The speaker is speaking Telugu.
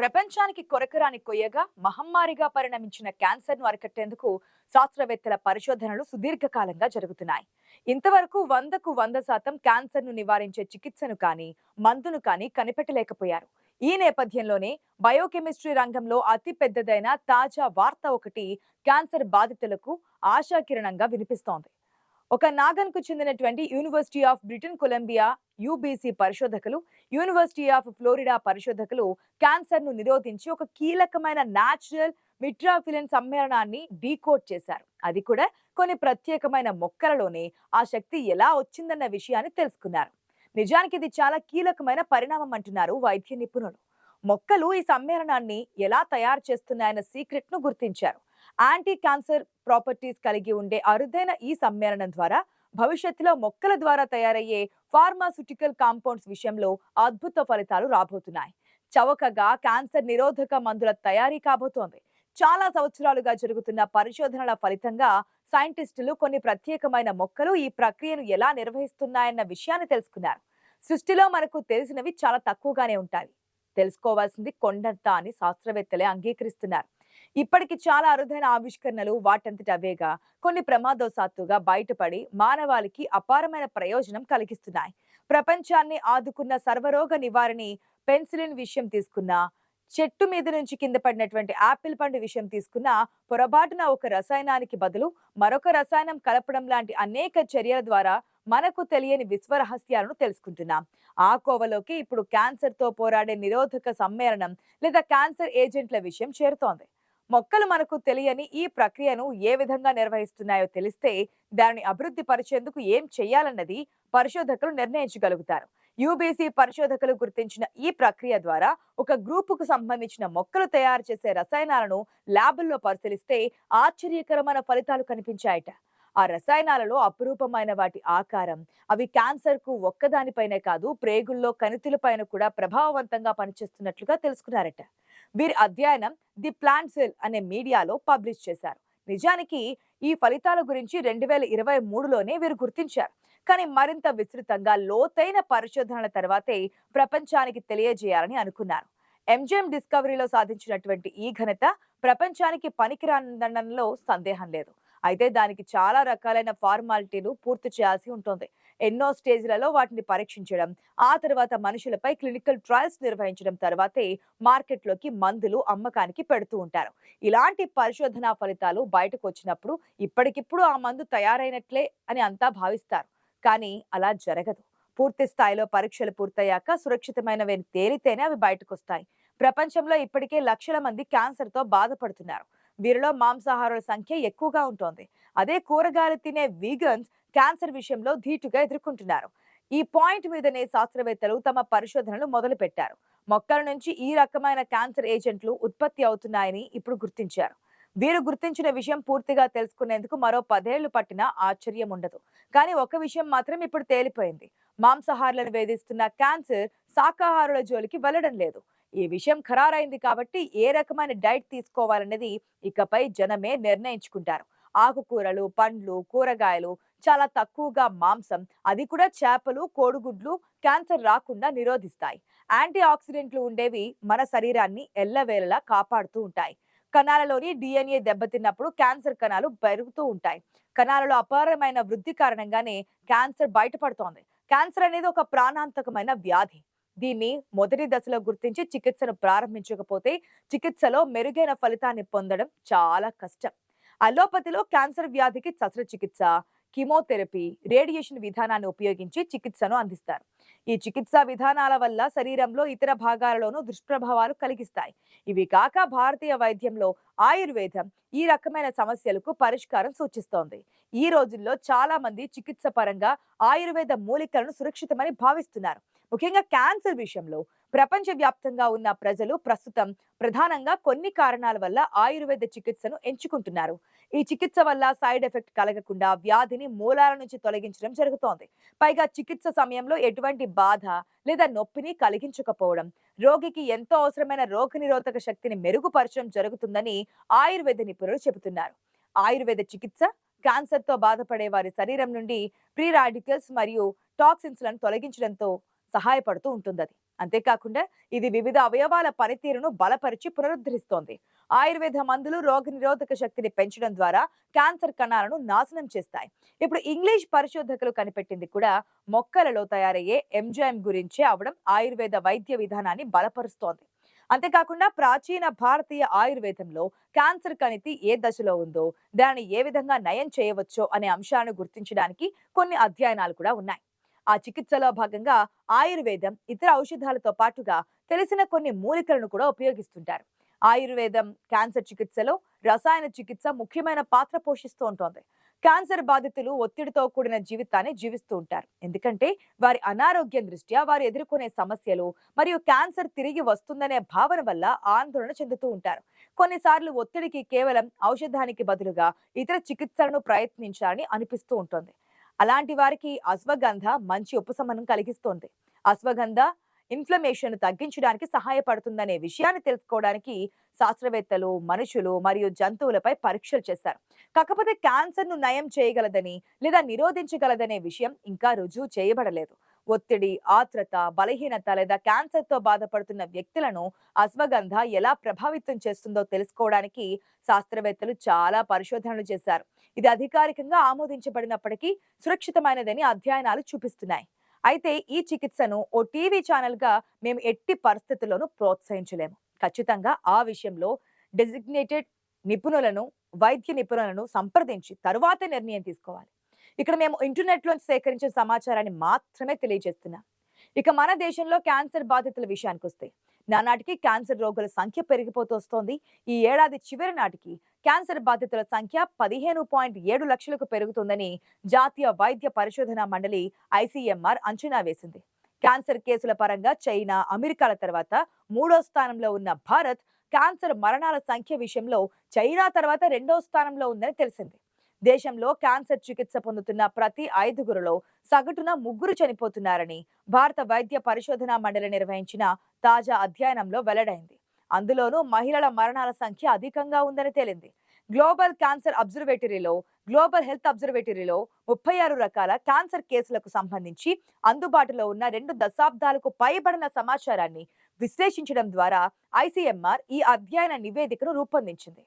ప్రపంచానికి కొరకరాని కొయ్యగా మహమ్మారిగా పరిణమించిన క్యాన్సర్ ను అరికట్టేందుకు శాస్త్రవేత్తల పరిశోధనలు సుదీర్ఘకాలంగా జరుగుతున్నాయి. ఇంతవరకు 100% క్యాన్సర్ ను నివారించే చికిత్సను కానీ మందును కానీ కనిపెట్టలేకపోయారు. ఈ నేపథ్యంలోనే బయోకెమిస్ట్రీ రంగంలో అతి పెద్దదైన తాజా వార్త ఒకటి క్యాన్సర్ బాధితులకు ఆశాకిరణంగా వినిపిస్తోంది. ఒక నాగన్కు చెందినటువంటి university of British Columbia UBC పరిశోధకులు, యూనివర్సిటీ ఆఫ్ ఫ్లోరిడా పరిశోధకులు క్యాన్సర్ ను నిరోధించి ఒక కీలకమైన న్యాచురల్ మిట్రాఫిలిన్ సమ్మేళనాన్ని డీకోడ్ చేశారు. అది కూడా కొన్ని ప్రత్యేకమైన మొక్కలలోనే ఆ శక్తి ఎలా వచ్చిందన్న విషయాన్ని తెలుసుకున్నారు. నిజానికి ఇది చాలా కీలకమైన పరిణామం అంటున్నారు వైద్య నిపుణులు. మొక్కలు ఈ సమ్మేళనాన్ని ఎలా తయారు చేస్తున్నాయన్న సీక్రెట్ ను గుర్తించారు. యాంటీ క్యాన్సర్ ప్రాపర్టీస్ కలిగి ఉండే అరుదైన ఈ సమ్మేళనం ద్వారా భవిష్యత్తులో మొక్కల ద్వారా తయారయ్యే ఫార్మాస్యూటికల్ కాంపౌండ్స్ విషయంలో అద్భుత ఫలితాలు రాబోతున్నాయి. చవకగా క్యాన్సర్ నిరోధక మందుల తయారీ కాబోతోంది. చాలా సంవత్సరాలుగా జరుగుతున్న పరిశోధనల ఫలితంగా సైంటిస్టులు కొన్ని ప్రత్యేకమైన మొక్కలు ఈ ప్రక్రియను ఎలా నిర్వహిస్తున్నాయన్న విషయాన్ని తెలుసుకున్నారు. సృష్టిలో మనకు తెలిసినవి చాలా తక్కువగానే ఉంటాయి, తెలుసుకోవాల్సింది కొండంత అని శాస్త్రవేత్తలే అంగీకరిస్తున్నారు. ఇప్పటికి చాలా అరుదైన ఆవిష్కరణలు వాటంతట అవేగా కొన్ని ప్రమాదవశాత్తుగా బయటపడి మానవాళికి అపారమైన ప్రయోజనం కలిగిస్తున్నాయి. ప్రపంచాన్ని ఆదుకున్న సర్వరోగ నివారణి పెన్సిలిన్ విషయం తీసుకున్నా, చెట్టు మీద నుంచి కింద పడినటువంటి ఆపిల్ పండు విషయం తీసుకున్నా, పొరపాటున ఒక రసాయనానికి బదులు మరొక రసాయనం కలపడం లాంటి అనేక చర్యల ద్వారా మనకు తెలియని విశ్వరహస్యాలను తెలుసుకుంటున్నాం. ఆ కోవలోకి ఇప్పుడు క్యాన్సర్ తో పోరాడే నిరోధక సమ్మేళనం లేదా క్యాన్సర్ ఏజెంట్ల విషయం చేరుతోంది. మొక్కలు మనకు తెలియని ఈ ప్రక్రియను ఏ విధంగా నిర్వహిస్తున్నాయో తెలిస్తే దానిని అభివృద్ధి పరిచేందుకు ఏం చేయాలన్నది పరిశోధకులు నిర్ణయించగలుగుతారు. యూబీసీ పరిశోధకులు గుర్తించిన ఈ ప్రక్రియ ద్వారా ఒక గ్రూపుకు సంబంధించిన మొక్కలు తయారు చేసే రసాయనాలను ల్యాబుల్లో పరిశీలిస్తే ఆశ్చర్యకరమైన ఫలితాలు కనిపించాయట. ఆ రసాయనాలలో అపురూపమైన వాటి ఆకారం, అవి క్యాన్సర్ కు ఒక్కదానిపైనే కాదు, ప్రేగుల్లో కణితులపైన కూడా ప్రభావవంతంగా పనిచేస్తున్నట్లుగా తెలుసుకున్నారట. వీరి అధ్యయనం ది ప్లాంట్ సెల్ అనే మీడియాలో పబ్లిష్ చేశారు. నిజానికి ఈ ఫలితాల గురించి 2023లోనే వీరు గుర్తించారు. కానీ మరింత విస్తృతంగా లోతైన పరిశోధనల తర్వాతే ప్రపంచానికి తెలియజేయాలని అనుకున్నారు. ఎంజిఎం డిస్కవరీలో సాధించినటువంటి ఈ ఘనత ప్రపంచానికి పనికిరానందనలో సందేహం లేదు. అయితే దానికి చాలా రకాలైన ఫార్మాలిటీలు పూర్తి చేయాల్సి ఉంటుంది. ఎన్నో స్టేజ్లలో వాటిని పరీక్షించడం, ఆ తర్వాత మనుషులపై క్లినికల్ ట్రయల్స్ నిర్వహించడం తర్వాతే మార్కెట్లోకి మందులు అమ్మకానికి పెడుతూ ఉంటారు. ఇలాంటి పరిశోధనా ఫలితాలు బయటకు వచ్చినప్పుడు ఇప్పటికిప్పుడు ఆ మందు తయారైనట్లే అని అంతా భావిస్తారు. కానీ అలా జరగదు. పూర్తి స్థాయిలో పరీక్షలు పూర్తయ్యాక సురక్షితమైనవి తేలితేనే అవి బయటకు వస్తాయి. ప్రపంచంలో ఇప్పటికే లక్షల మంది క్యాన్సర్ తో బాధపడుతున్నారు. వీరిలో మాంసాహారుల సంఖ్య ఎక్కువగా ఉంటోంది. అదే కూరగాయలు తినే వీగన్స్ క్యాన్సర్ విషయంలో ధీటుగా ఎదుర్కొంటున్నారు. ఈ పాయింట్ మీదనే శాస్త్రవేత్తలు తమ పరిశోధనలు మొదలు పెట్టారు. మొక్కల నుంచి ఈ రకమైన క్యాన్సర్ ఏజెంట్లు ఉత్పత్తి అవుతున్నాయని ఇప్పుడు గుర్తించారు. వీరు గుర్తించిన విషయం పూర్తిగా తెలుసుకునేందుకు మరో 10 ఏళ్లు పట్టినా ఆశ్చర్యం ఉండదు. కానీ ఒక విషయం మాత్రం ఇప్పుడు తేలిపోయింది. మాంసాహారులను వేధిస్తున్న క్యాన్సర్ శాకాహారుల జోలికి వెళ్లడం లేదు. ఈ విషయం ఖరారైంది కాబట్టి ఏ రకమైన డైట్ తీసుకోవాలన్నది ఇకపై జనమే నిర్ణయించుకుంటారు. ఆకుకూరలు, పండ్లు, కూరగాయలు, చాలా తక్కువగా మాంసం, అది కూడా చేపలు, కోడిగుడ్లు క్యాన్సర్ రాకుండా నిరోధిస్తాయి. యాంటీ ఆక్సిడెంట్లు ఉండేవి మన శరీరాన్ని ఎల్లవేళలా కాపాడుతూ ఉంటాయి. కణాలలోని డిఎన్ఏ దెబ్బతిన్నప్పుడు క్యాన్సర్ కణాలు పెరుగుతూ ఉంటాయి. కణాలలో అపారమైన వృద్ధి కారణంగానే క్యాన్సర్ బయటపడుతోంది. క్యాన్సర్ అనేది ఒక ప్రాణాంతకమైన వ్యాధి. దీన్ని మొదటి దశలో గుర్తించి చికిత్సను ప్రారంభించకపోతే చికిత్సలో మెరుగైన ఫలితాన్ని పొందడం చాలా కష్టం. అలోపతిలో క్యాన్సర్ వ్యాధికి శస్త్రచికిత్స, కీమోథెరపీ, రేడియేషన్ విధానాన్ని ఉపయోగించి చికిత్సను అందిస్తారు. ఈ చికిత్సా విధానాల వల్ల శరీరంలో ఇతర భాగాలలోనూ దుష్ప్రభావాలు కలిగిస్తాయి. ఇవి కాక భారతీయ వైద్యంలో ఆయుర్వేదం ఈ రకమైన సమస్యలకు పరిష్కారం సూచిస్తోంది. ఈ రోజుల్లో చాలా మంది చికిత్స పరంగా ఆయుర్వేద మూలికలను సురక్షితమని భావిస్తున్నారు. ముఖ్యంగా క్యాన్సర్ విషయంలో ప్రపంచవ్యాప్తంగా ఉన్న ప్రజలు ప్రస్తుతం ప్రధానంగా కొన్ని కారణాల వల్ల ఆయుర్వేద చికిత్సను ఎంచుకుంటున్నారు. ఈ చికిత్స వల్ల సైడ్ ఎఫెక్ట్ కలగకుండా వ్యాధిని మూలాల నుంచి తొలగించడం జరుగుతోంది. పైగా చికిత్స సమయంలో ఎటువంటి బాధ లేదా నొప్పిని కలిగించకపోవడం, రోగికి ఎంతో అవసరమైన రోగనిరోధక శక్తిని మెరుగుపరచడం జరుగుతుందని ఆయుర్వేద నిపుణులు చెబుతున్నారు. ఆయుర్వేద చికిత్స క్యాన్సర్ తో బాధపడే వారి శరీరం నుండి ప్రీ రాడికల్స్ మరియు టాక్సిన్స్ లను తొలగించడంతో సహాయపడుతూ ఉంటుంది. అంతేకాకుండా ఇది వివిధ అవయవాల పనితీరును బలపరిచి పునరుద్ధరిస్తోంది. ఆయుర్వేద మందులు రోగనిరోధక శక్తిని పెంచడం ద్వారా క్యాన్సర్ కణాలను నాశనం చేస్తాయి. ఇప్పుడు ఇంగ్లీష్ పరిశోధకులు కనిపెట్టింది కూడా మొక్కలలో తయారయ్యే ఎంజైమ్ గురించే అవడం ఆయుర్వేద వైద్య విధానాన్ని బలపరుస్తోంది. అంతేకాకుండా ప్రాచీన భారతీయ ఆయుర్వేదంలో క్యాన్సర్ కణితి ఏ దశలో ఉందో, దాన్ని ఏ విధంగా నయం చేయవచ్చో అనే అంశాలను గుర్తించడానికి కొన్ని అధ్యయనాలు కూడా ఉన్నాయి. ఆ చికిత్సలో భాగంగా ఆయుర్వేదం ఇతర ఔషధాలతో పాటుగా తెలిసిన కొన్ని మూలికలను కూడా ఉపయోగిస్తుంటారు. ఆయుర్వేదం క్యాన్సర్ చికిత్సలో రసాయన చికిత్స ముఖ్యమైన పాత్ర పోషిస్తూ ఉంటుంది. క్యాన్సర్ బాధితులు ఒత్తిడితో కూడిన జీవితాన్ని జీవిస్తూ ఉంటారు. ఎందుకంటే వారి అనారోగ్యం దృష్ట్యా వారు ఎదుర్కొనే సమస్యలు మరియు క్యాన్సర్ తిరిగి వస్తుందనే భావన వల్ల ఆందోళన చెందుతూ ఉంటారు. కొన్నిసార్లు ఒత్తిడికి కేవలం ఔషధానికి బదులుగా ఇతర చికిత్సలను ప్రయత్నించాలని అనిపిస్తూ ఉంటుంది. అలాంటి వారికి అశ్వగంధ మంచి ఉపశమనం కలిగిస్తుంది. అశ్వగంధ ఇన్ఫ్లమేషన్ తగ్గించడానికి సహాయపడుతుందనే విషయాన్ని తెలుసుకోవడానికి శాస్త్రవేత్తలు మనుషులు మరియు జంతువులపై పరీక్షలు చేశారు. కాకపోతే క్యాన్సర్ ను నయం చేయగలదని లేదా నిరోధించగలదనే విషయం ఇంకా రుజువు చేయబడలేదు. ఒత్తిడి, ఆత్రత, బలహీనత లేదా క్యాన్సర్ తో బాధపడుతున్న వ్యక్తులను అశ్వగంధ ఎలా ప్రభావితం చేస్తుందో తెలుసుకోవడానికి శాస్త్రవేత్తలు చాలా పరిశోధనలు చేశారు. ఇది అధికారికంగా ఆమోదించబడినప్పటికీ సురక్షితమైనదని అధ్యయనాలు చూపిస్తున్నాయి. అయితే ఈ చికిత్సను ఓ టీవీ ఛానల్ గా మేము ఎట్టి పరిస్థితుల్లోనూ ప్రోత్సహించలేము. ఖచ్చితంగా ఆ విషయంలో డెసిగ్నేటెడ్ నిపుణులను, వైద్య నిపుణులను సంప్రదించి తరువాతే నిర్ణయం తీసుకోవాలి. ఇక్కడ మేము ఇంటర్నెట్ లోంచి సేకరించిన సమాచారాన్ని మాత్రమే తెలియజేస్తున్నాం. ఇక మన దేశంలో క్యాన్సర్ బాధితుల విషయానికి వస్తే నానాటికి క్యాన్సర్ రోగుల సంఖ్య పెరిగిపోతూ వస్తోంది. ఈ ఏడాది చివరి నాటికి క్యాన్సర్ బాధితుల సంఖ్య 15.7 లక్షలకు పెరుగుతుందని జాతీయ వైద్య పరిశోధన మండలి ICMR అంచనా వేసింది. క్యాన్సర్ కేసుల పరంగా చైనా, అమెరికాల తర్వాత 3వ స్థానంలో ఉన్న భారత్ క్యాన్సర్ మరణాల సంఖ్య విషయంలో చైనా తర్వాత 2వ స్థానంలో ఉందని తెలిసింది. దేశంలో క్యాన్సర్ చికిత్స పొందుతున్న ప్రతి 5గురిలో సగటున 3 చనిపోతున్నారని భారత వైద్య పరిశోధన మండలి నిర్వహించిన తాజా అధ్యయనంలో వెల్లడైంది. అందులోనూ మహిళల మరణాల సంఖ్య అధికంగా ఉందని తేలింది. గ్లోబల్ హెల్త్ అబ్జర్వేటరీలో 36 రకాల క్యాన్సర్ కేసులకు సంబంధించి అందుబాటులో ఉన్న 2 దశాబ్దాలకు పైబడిన సమాచారాన్ని విశ్లేషించడం ద్వారా ICMR ఈ అధ్యయన నివేదికను రూపొందించింది.